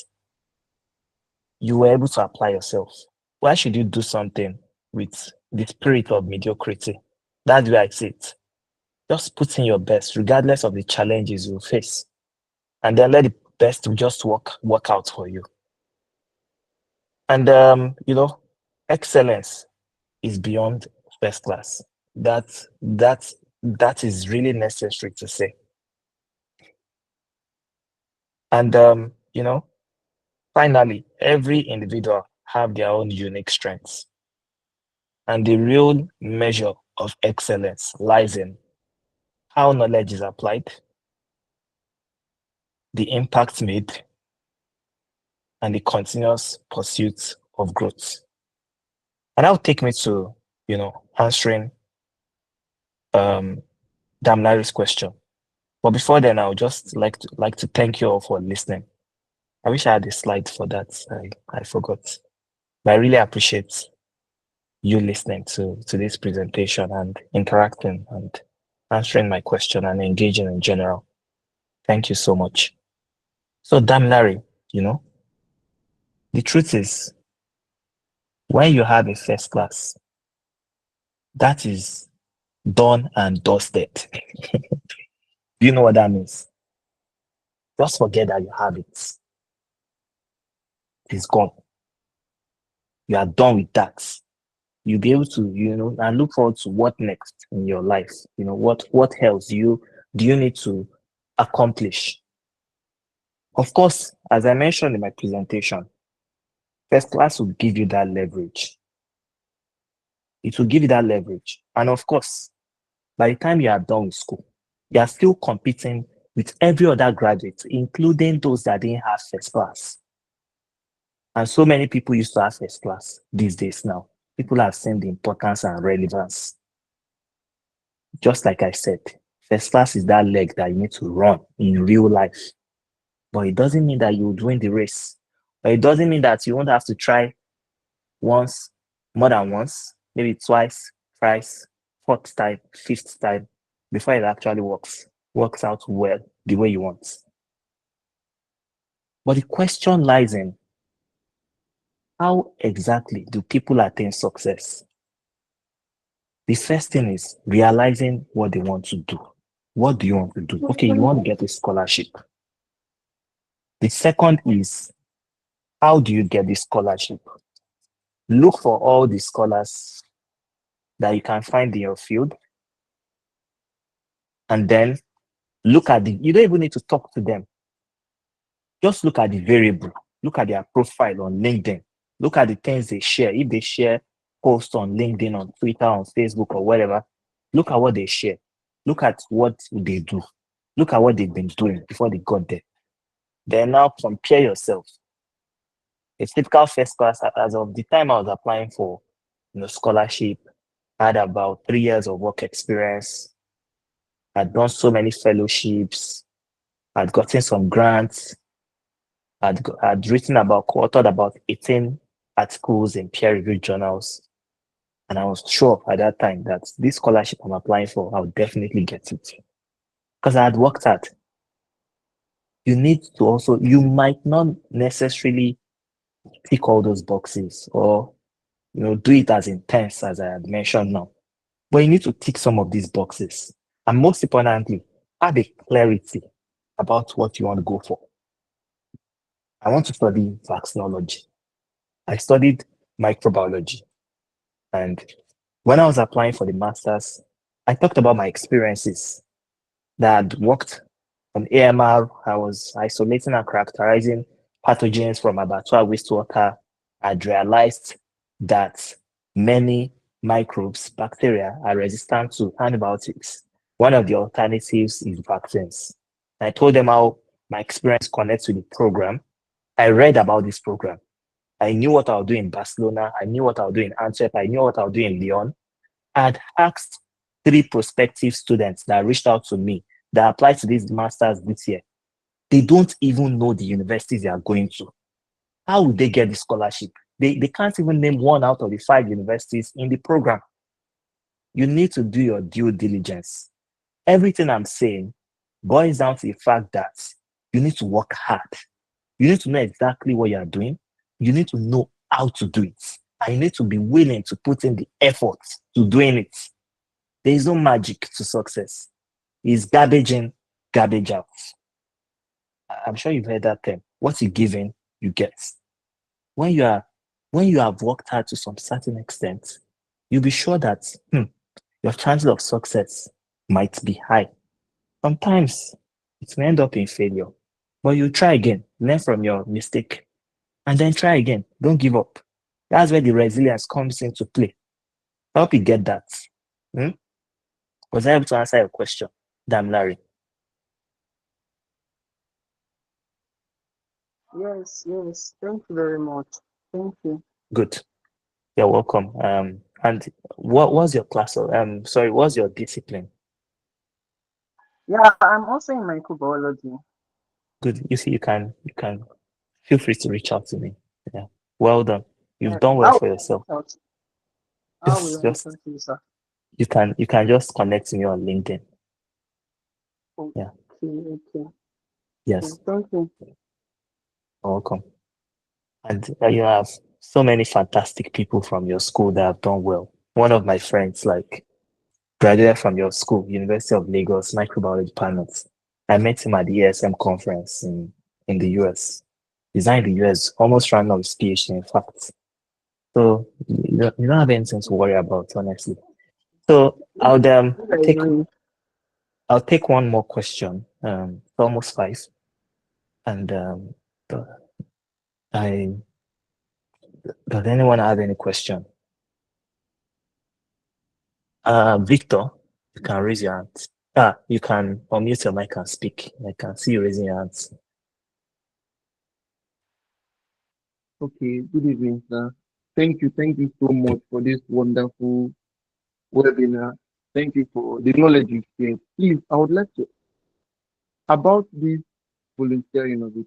you were able to apply yourself. Why should you do something with the spirit of mediocrity? That's where I see it. Just put in your best, regardless of the challenges you face, and then let the best just work out for you. And you know, excellence is beyond first class. That is really necessary to say. And you know, finally, every individual have their own unique strengths. And the real measure of excellence lies in how knowledge is applied, the impact made, and the continuous pursuit of growth. And that will take me to, you know, answering um Damlari's question. But before then, I would just like to thank you all for listening. I wish I had a slide for that. I forgot. But I really appreciate you listening to this presentation and interacting and answering my question and engaging in general. Thank you so much. So, Damlari, you know, the truth is, when you have a first class, that is done and dusted. Do you know what that means? Just forget that you have it. It's gone. You are done with that. You'll be able to, you know, and look forward to what next in your life. You know, what else do you need to accomplish? Of course, as I mentioned in my presentation, first class will give you that leverage. It will give you that leverage. And of course, by the time you are done with school, you are still competing with every other graduate, including those that didn't have first class. And so many people used to have first class these days now. People have seen the importance and relevance. Just like I said, first class is that leg that you need to run in real life. But it doesn't mean that you will win the race. But it doesn't mean that you won't have to try once, more than once, maybe twice, thrice, fourth time, fifth time, before it actually works out well the way you want. But the question lies in how exactly do people attain success? The first thing is realizing what they want to do. What do you want to do? Okay, you want to get a scholarship. The second is how do you get the scholarship? Look for all the scholars that you can find in your field, and then look at you don't even need to talk to them. Just look at the variable, look at their profile on LinkedIn, look at the things they share. If they share posts on LinkedIn, on Twitter, on Facebook, or whatever, look at what they share. Look at what they do. Look at what they've been doing before they got there. Then now compare yourself. A typical first class, as of the time I was applying for scholarship, I had about 3 years of work experience. I'd done so many fellowships. I'd gotten some grants. I'd written about, co-authored about 18 articles in peer-reviewed journals. And I was sure at that time that this scholarship I'm applying for, I would definitely get it. Because I had worked hard. You need to also, you might not necessarily tick all those boxes or do it as intense as I had mentioned now. But you need to tick some of these boxes. And most importantly, have a clarity about what you want to go for. I want to study vaccinology. I studied microbiology. And when I was applying for the master's, I talked about my experiences that I'd worked on AMR. I was isolating and characterizing pathogens from abattoir wastewater. I'd realized that many microbes, bacteria, are resistant to antibiotics. One of the alternatives is vaccines. I told them how my experience connects with the program. I read about this program. I knew what I'll do in Barcelona. I knew what I'll do in Antwerp. I knew what I'll do in Lyon. I had asked 3 prospective students that reached out to me that applied to this master's this year. They don't even know the universities they are going to. How would they get the scholarship? They can't even name 1 out of the 5 universities in the program. You need to do your due diligence. Everything I'm saying boils down to the fact that you need to work hard. You need to know exactly what you are doing. You need to know how to do it. And you need to be willing to put in the effort to doing it. There is no magic to success. It's garbage in, garbage out. I'm sure you've heard that term. What you give in, you get. When you have worked hard to some certain extent, you'll be sure that your chances of success might be high. Sometimes it may end up in failure, but you try again, learn from your mistake, and then try again. Don't give up. That's where the resilience comes into play. I hope you get that. Was I able to answer your question, Damn Larry? Yes, yes. Thank you very much. Thank you. Good. You're welcome. And what was your class of, sorry, what's your discipline? Yeah, I'm also in microbiology. Good. You see, you can feel free to reach out to me. Yeah. Well done. You've Yeah. done well for yourself. How will I reach Just out to you, sir? you can just connect to me on LinkedIn. Yeah. Okay, okay. Yes. Thank you. You're welcome. And you have so many fantastic people from your school that have done well. One of my friends, graduated from your school, University of Lagos, microbiology department. I met him at the ASM conference in the US. He's not in the US, almost ran out his PhD, in fact. So you don't have anything to worry about, honestly. So I'll take one more question. It's almost 5. And does anyone have any question? Victor, you can raise your hand. You can unmute your mic and speak. I can see you raising your hands. Okay, good evening, sir. Thank you so much for this wonderful webinar. Thank you for the knowledge you shared. Please, I would like to about this volunteering of it.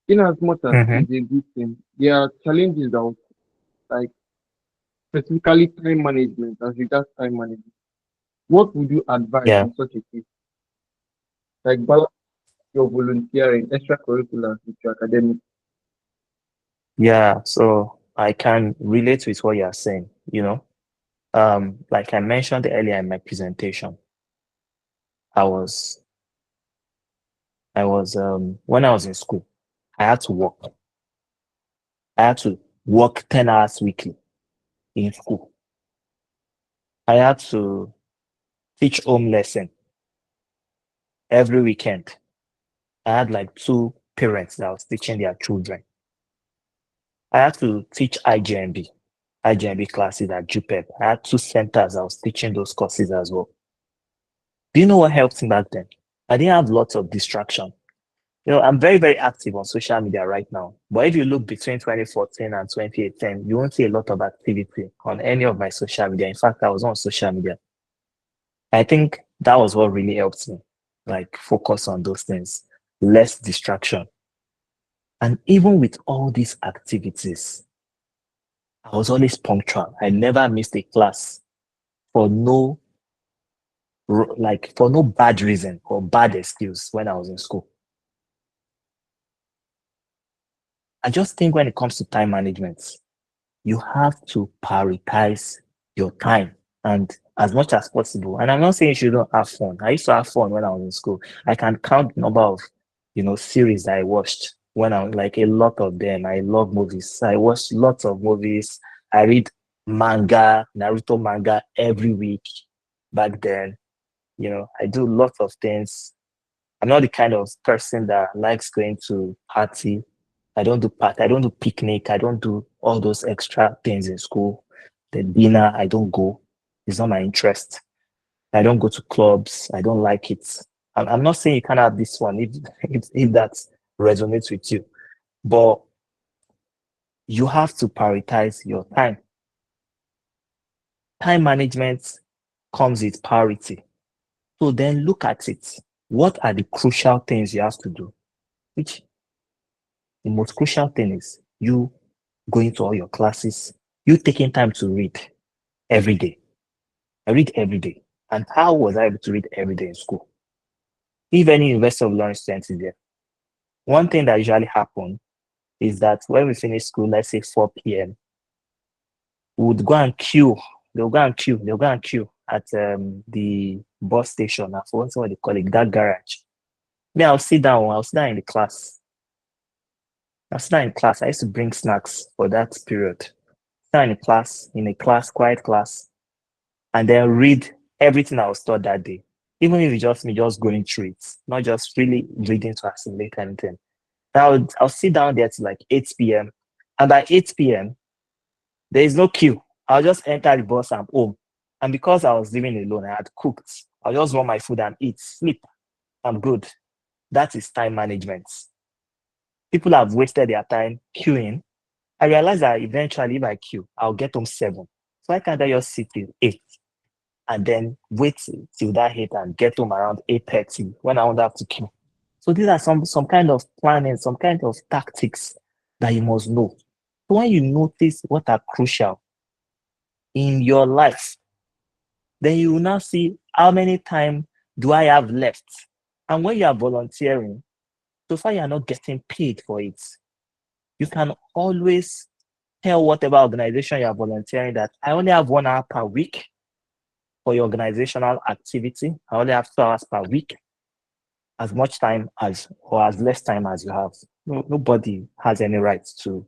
In as much as it's a good thing, there are challenges out, like specifically time management, as regards time management. What would you advise in such a case? Like balance your volunteering, extracurriculars with your academic. Yeah, so I can relate with what you're saying, like I mentioned earlier in my presentation, I was when I was in school, I had to work. I had to work 10 hours weekly in school. I had to teach home lesson every weekend. I had like 2 parents that was teaching their children. I had to teach IGMB classes at JUPEP. I had 2 centers I was teaching those courses as well. Do you know what helped me back then? I didn't have lots of distraction. I'm very, very active on social media right now. But if you look between 2014 and 2018, you won't see a lot of activity on any of my social media. In fact, I was on social media. I think that was what really helped me, like focus on those things, less distraction. And even with all these activities, I was always punctual. I never missed a class for no for no bad reason or bad excuse when I was in school. I just think when it comes to time management, you have to prioritize your time and as much as possible. And I'm not saying you shouldn't have fun. I used to have fun when I was in school. I can count the number of, series that I watched when I was like a lot of them. I love movies. I watched lots of movies. I read manga, Naruto manga every week back then. I do lots of things. I'm not the kind of person that likes going to party. I don't do party. I don't do picnic. I don't do all those extra things in school. The dinner, I don't go. It's not my interest. I don't go to clubs. I don't like it. I'm not saying you can't have this one if that resonates with you, but you have to prioritize your time. Time management comes with priority. So then look at it. What are the crucial things you have to do? Which the most crucial thing is you going to all your classes, you taking time to read every day. I read every day. And how was I able to read every day in school? If any University of Lawrence student is there, one thing that usually happens is that when we finish school, let's say 4 p.m., we would go and queue. They'll go and queue. They'll go and queue at the bus station. I forgot what they call it, that garage. Then I'll sit down. I'll sit down in the class. I'll sit down in class. I used to bring snacks for that period. Sit down in a class, quiet class, and then read everything I was taught that day. Even if it's just me just going through it, not just really reading to assimilate anything. I'll sit down there till like 8 p.m. And by 8 p.m., there is no queue. I'll just enter the bus and home. And because I was living alone, I had cooked. I'll just want my food and eat, sleep. I'm good. That is time management. People have wasted their time queuing. I realized that eventually if I queue, I'll get home 7. So I can't just sit till 8 and then wait till that 8 and get home around 8:30 when I won't have to queue. So these are some kind of planning, some kind of tactics that you must know. So when you notice what are crucial in your life, then you will now see how many time do I have left. And when you are volunteering, so far you are not getting paid for it. You can always tell whatever organization you are volunteering that I only have 1 hour per week for your organizational activity. I only have 2 hours per week, as much time as or as less time as you have. Nobody has any right to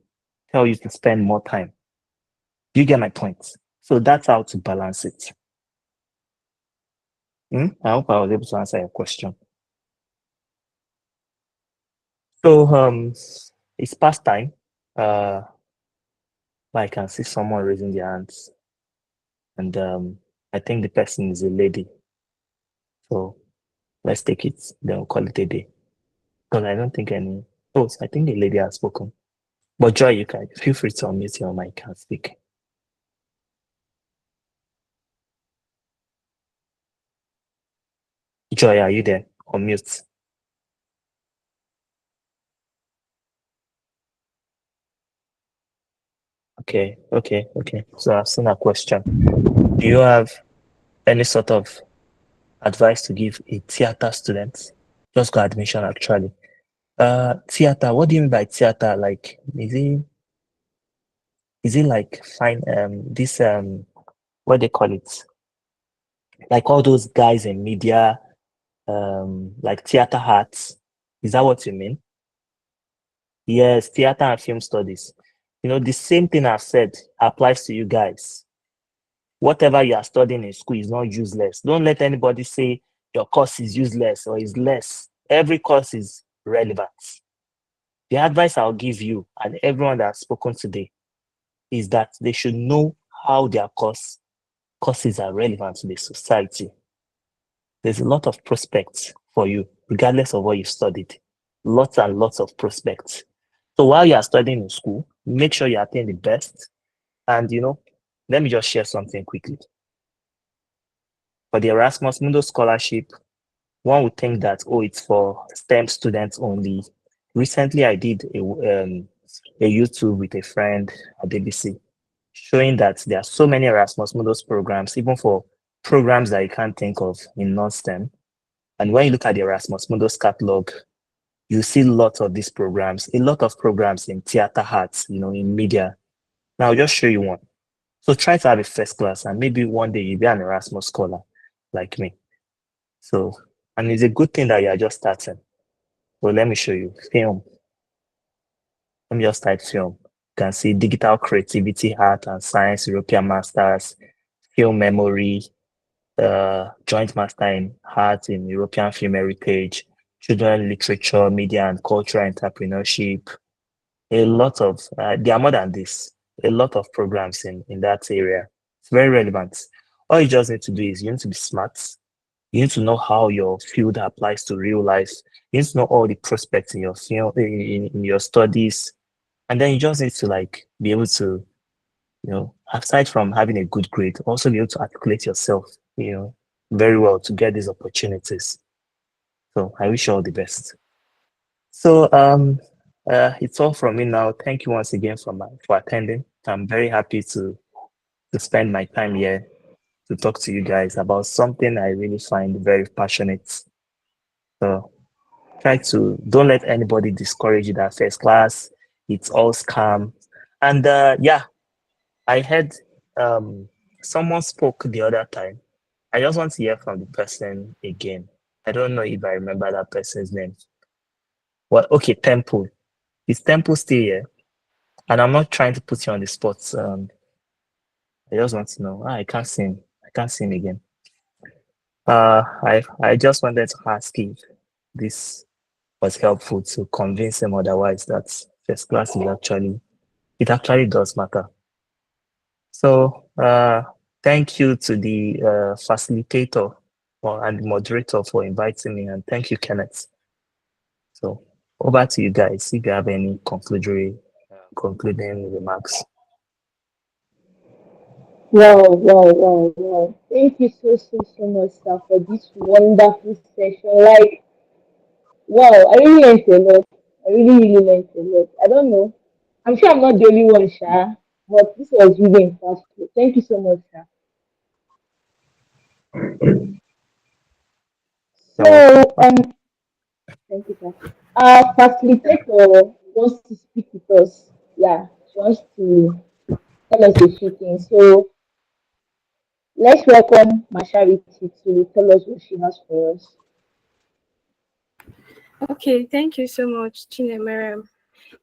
tell you to spend more time. You get my point? So that's how to balance it. I hope I was able to answer your question. So it's past time. I can see someone raising their hands, and I think the person is a lady. So let's take it. Then we'll call it a day. Because I don't think any. Oh, I think the lady has spoken. But Joy, you can feel free to unmute your mic and speak. Joy, are you there? Unmute. Okay. So I've seen a question. Do you have any sort of advice to give a theater student? Just got admission actually. Theater, what do you mean by theater? Like, is it like fine this what they call it? Like all those guys in media, like theater arts. Is that what you mean? Yes, theater and film studies. The same thing I've said applies to you guys. Whatever you are studying in school is not useless. Don't let anybody say your course is useless or is less. Every course is relevant. The advice I'll give you and everyone that has spoken today is that they should know how their courses are relevant to the society. There's a lot of prospects for you, regardless of what you studied. Lots and lots of prospects. So while you are studying in school, make sure you attain the best. And let me just share something quickly. For the Erasmus Mundus Scholarship, one would think that, it's for STEM students only. Recently, I did a YouTube with a friend at ABC, showing that there are so many Erasmus Mundus programs, even for programs that you can't think of in non-STEM. And when you look at the Erasmus Mundus catalog, you see lots of these programs, a lot of programs in theater arts, in media. Now I'll just show you one. So try to have a first class, and maybe one day you'll be an Erasmus scholar like me. So, and it's a good thing that you are just starting. So let me show you film. Let me just type film. You can see digital creativity, art and science, European masters, film memory, joint master in art in European film heritage, children literature, media and cultural entrepreneurship. A lot of, there are more than this, a lot of programs in that area. It's very relevant. All you just need to do is you need to be smart. You need to know how your field applies to real life. You need to know all the prospects in your field, in your studies. And then you just need to be able to, aside from having a good grade, also be able to articulate yourself, very well to get these opportunities. So I wish you all the best. So it's all from me now. Thank you once again for attending. I'm very happy to spend my time here to talk to you guys about something I really find very passionate. So don't let anybody discourage you that first class, it's all scam. And I heard someone spoke the other time. I just want to hear from the person again. I don't know if I remember that person's name. Well, okay, Temple. Is Temple still here? And I'm not trying to put you on the spot. I just want to know. I can't see him. I can't see him again. I just wanted to ask if this was helpful to convince him otherwise that first class it actually does matter. So thank you to the facilitator and the moderator for inviting me, and thank you, Kenneth. So over to you guys if you have any concluding remarks. Wow. Thank you so much, sir, for this wonderful session. Wow, I really learned a lot. I really learned a lot. I don't know. I'm sure I'm not the only one, Sha, but this was really impactful. Thank you so much, sir. You're welcome. So, thank you, sir. Facilitator wants to speak with us. Yeah, she wants to tell us a few things. So, let's welcome Mashariti to tell us what she has for us. Okay, thank you so much, Chinemerem.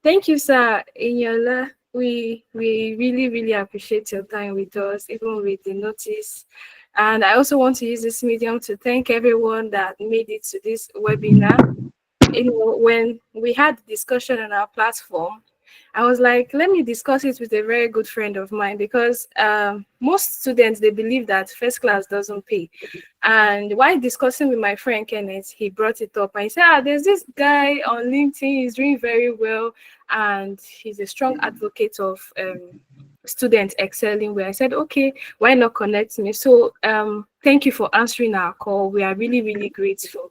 Thank you, sir. Iyiola, we really appreciate your time with us, even with the notice. And I also want to use this medium to thank everyone that made it to this webinar. When we had the discussion on our platform, I was like, let me discuss it with a very good friend of mine, because most students, they believe that first class doesn't pay. And while discussing with my friend Kenneth, he brought it up and he said, there's this guy on LinkedIn, he's doing very well, and he's a strong advocate of students excelling where. I said, okay, why not connect me? So thank you for answering our call. We are really grateful,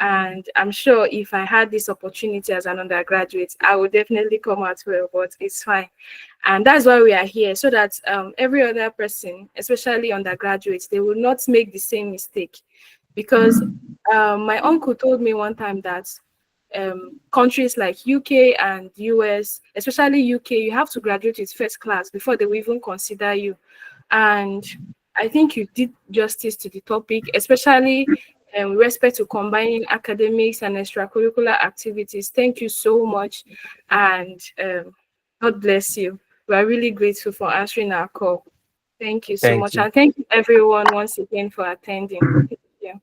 and I'm sure if I had this opportunity as an undergraduate, I would definitely come out well, but it's fine. And that's why we are here, so that every other person, especially undergraduates, they will not make the same mistake. Because my uncle told me one time that countries like UK and US, especially UK, you have to graduate with first class before they will even consider you. And I think you did justice to the topic, especially with respect to combining academics and extracurricular activities. Thank you so much, and God bless you. We are really grateful for answering our call. Thank you so Thank much, you. and thank you everyone once again for attending. Thank you.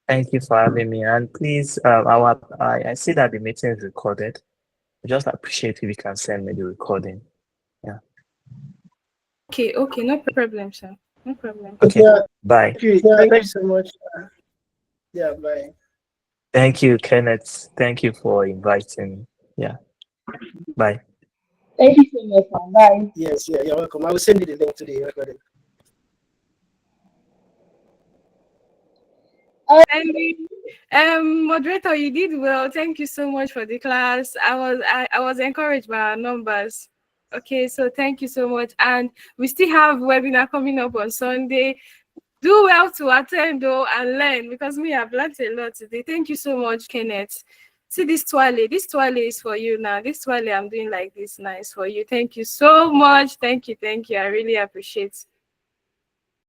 Thank you for having me. And please, I see that the meeting is recorded. I just appreciate if you can send me the recording. Yeah. Okay, no problem, sir. No problem. Okay. Yeah, Bye. thank you so much. Yeah, bye. Thank you, Kenneth. Thank you for inviting. Yeah. Bye. Thank you so much, and bye. Yes, yeah, you're welcome. I will send you the link to the recording. And moderator, you did well. Thank you so much for the class. I was encouraged by our numbers. Okay, so thank you so much. And we still have webinar coming up on Sunday. Do well to attend though and learn, because me, I've learned a lot today. Thank you so much, Kenneth. See this toilet. This toilet is for you now. This toilet I'm doing like this nice for you. Thank you so much. Thank you. I really appreciate